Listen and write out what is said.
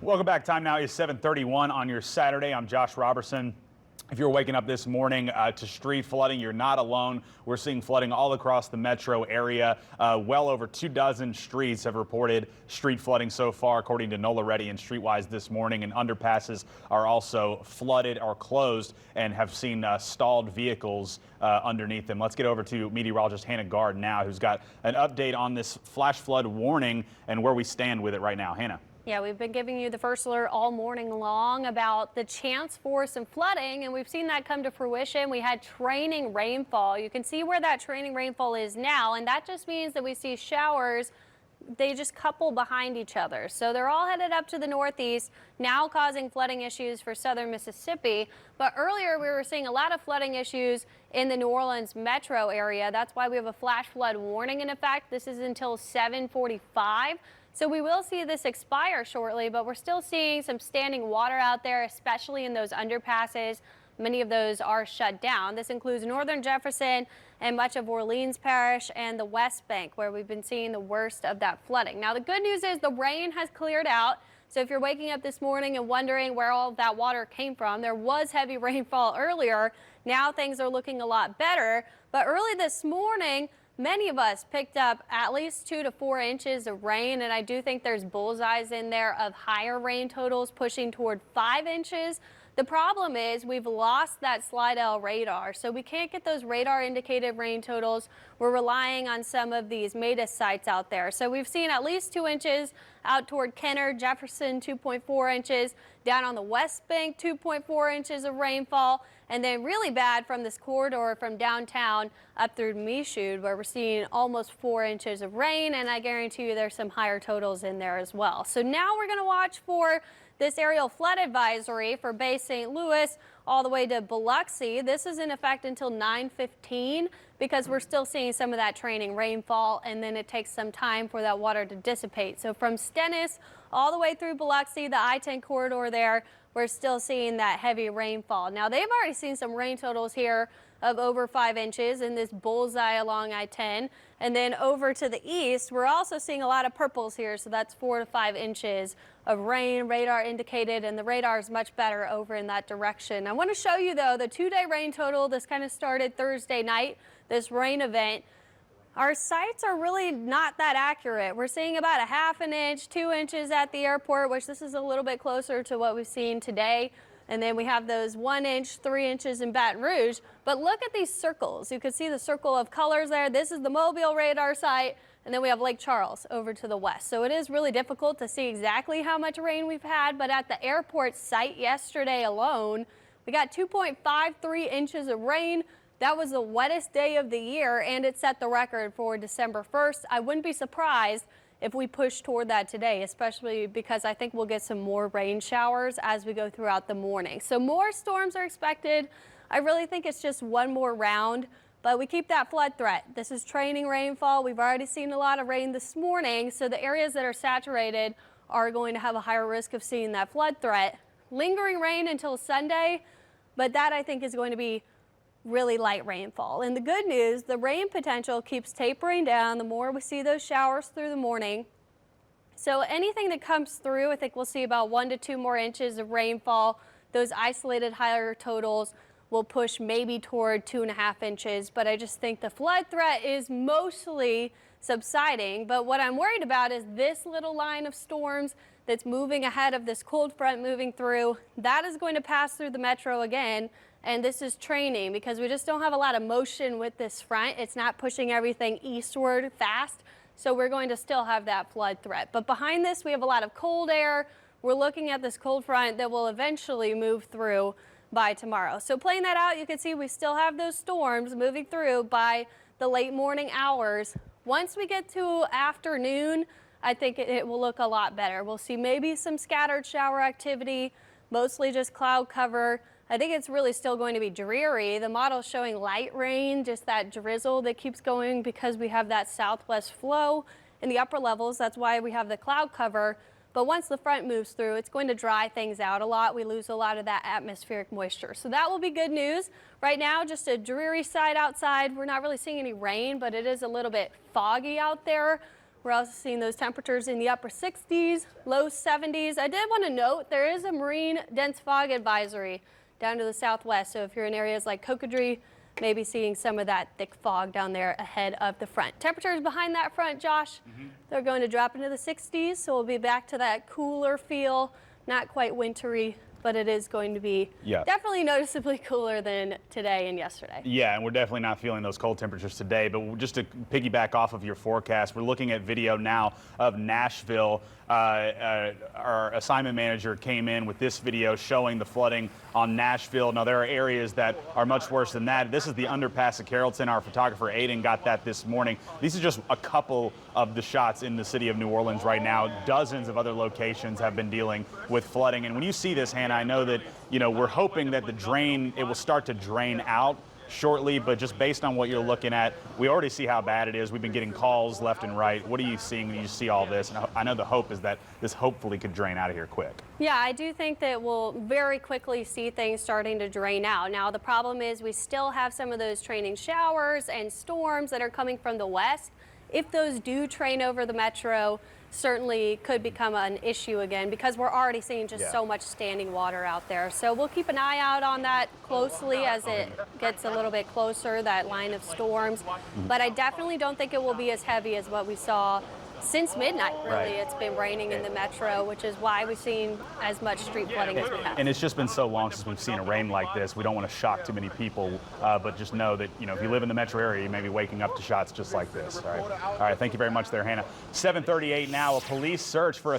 Welcome back. Time now is 7:31 on your Saturday. I'm Josh Robertson. If you're waking up this morning to street flooding, you're not alone. We're seeing flooding all across the metro area. Well over 24 streets have reported street flooding so far, according to NOLA Ready and Streetwise this morning. And underpasses are also flooded or closed and have seen stalled vehicles underneath them. Let's get over to meteorologist Hannah Gard now, who's got an update on this flash flood warning and where we stand with it right now. Hannah. Yeah, we've been giving you the first alert all morning long about the chance for some flooding, and we've seen that come to fruition. We had training rainfall. You can see where that training rainfall is now, and that just means that we see showers. They just couple behind each other. So they're all headed up to the northeast, now causing flooding issues for southern Mississippi. But earlier we were seeing a lot of flooding issues in the New Orleans metro area. That's why we have a flash flood warning in effect. This is until 7:45. So we will see this expire shortly, but we're still seeing some standing water out there, especially in those underpasses. Many of those are shut down. This includes northern Jefferson and much of Orleans Parish and the West Bank, where we've been seeing the worst of that flooding. Now, the good news is the rain has cleared out. So if you're waking up this morning and wondering where all of that water came from, there was heavy rainfall earlier. Now things are looking a lot better. But early this morning, many of us picked up at least 2 to 4 inches of rain, and I do think there's bullseyes in there of higher rain totals pushing toward 5 inches. The problem is we've lost that Slidell radar, so we can't get those radar indicated rain totals. We're relying on some of these MEDA sites out there. So we've seen at least 2 inches out toward Kenner, Jefferson, 2.4 inches, down on the West Bank, 2.4 inches of rainfall, and then really bad from this corridor from downtown up through Michoud, where we're seeing almost 4 inches of rain, and I guarantee you there's some higher totals in there as well. So now we're going to watch for this aerial flood advisory for Bay St. Louis all the way to Biloxi. This is in effect until 9:15 because we're still seeing some of that training rainfall, and then it takes some time for that water to dissipate. So from Stennis all the way through Biloxi, the I-10 corridor there, we're still seeing that heavy rainfall. Now, they've already seen some rain totals here of over 5 inches in this bullseye along I-10. And then over to the east, we're also seeing a lot of purples here. So that's 4 to 5 inches of rain, radar indicated, and the radar is much better over in that direction. I want to show you, though, the 2-day rain total. This kind of started Thursday night, this rain event. Our sites are really not that accurate. We're seeing about 1/2 inch, 2 inches at the airport, which this is a little bit closer to what we've seen today. And then we have those 1 inch, 3 inches in Baton Rouge. But look at these circles. You can see the circle of colors there. This is the Mobile radar site. And then we have Lake Charles over to the west. So it is really difficult to see exactly how much rain we've had. But at the airport site yesterday alone, we got 2.53 inches of rain. That was the wettest day of the year, and it set the record for December 1st. I wouldn't be surprised if we push toward that today, especially because I think we'll get some more rain showers as we go throughout the morning. So more storms are expected. I really think it's just one more round, but we keep that flood threat. This is training rainfall. We've already seen a lot of rain this morning, so the areas that are saturated are going to have a higher risk of seeing that flood threat. Lingering rain until Sunday, but that I think is going to be really light rainfall. And the good news, the rain potential keeps tapering down the more we see those showers through the morning. So anything that comes through, I think we'll see about 1 to 2 more inches of rainfall. Those isolated higher totals will push maybe toward 2.5 inches. But I just think the flood threat is mostly subsiding. But what I'm worried about is this little line of storms that's moving ahead of this cold front moving through. That is going to pass through the metro again. And this is training because we just don't have a lot of motion with this front. It's not pushing everything eastward fast. So we're going to still have that flood threat. But behind this, we have a lot of cold air. We're looking at this cold front that will eventually move through by tomorrow. So playing that out, you can see we still have those storms moving through by the late morning hours. Once we get to afternoon, I think it will look a lot better. We'll see maybe some scattered shower activity, mostly just cloud cover. I think it's really still going to be dreary. The model's showing light rain, just that drizzle that keeps going because we have that southwest flow in the upper levels. That's why we have the cloud cover. But once the front moves through, it's going to dry things out a lot. We lose a lot of that atmospheric moisture. So that will be good news. Right now, just a dreary side outside. We're not really seeing any rain, but it is a little bit foggy out there. We're also seeing those temperatures in the upper 60s, low 70s. I did want to note there is a marine dense fog advisory down to the southwest. So if you're in areas like Cocodrie, maybe seeing some of that thick fog down there ahead of the front. Temperatures behind that front, Josh, they're going to drop into the 60s. So we'll be back to that cooler feel, not quite wintry, but it is going to be definitely noticeably cooler than today and yesterday. Yeah, and we're definitely not feeling those cold temperatures today. But just to piggyback off of your forecast, we're looking at video now of Nashville. Our assignment manager came in with this video showing the flooding on Nashville. Now, there are areas that are much worse than that. This is the underpass of Carrollton. Our photographer Aiden got that this morning. These are just a couple of the shots in the city of New Orleans right now. Dozens of other locations have been dealing with flooding. And when you see this, Hannah, I know that, we're hoping that it will start to drain out shortly, but just based on what you're looking at, we already see how bad it is. We've been getting calls left and right. What are you seeing when you see all this? And I know the hope is that this hopefully could drain out of here quick. Yeah, I do think that we'll very quickly see things starting to drain out. Now, the problem is we still have some of those training showers and storms that are coming from the west. If those do train over the metro, certainly could become an issue again because we're already seeing just so much standing water out there. So we'll keep an eye out on that closely as it gets a little bit closer, that line of storms. But I definitely don't think it will be as heavy as what we saw since midnight, really. It's been raining in the metro, which is why we've seen as much street flooding as we have. And it's just been so long since we've seen a rain like this. We don't want to shock too many people, but just know that, if you live in the metro area, you may be waking up to shots just like this. All right. Thank you very much there, Hannah. 7:38 now, a police search for a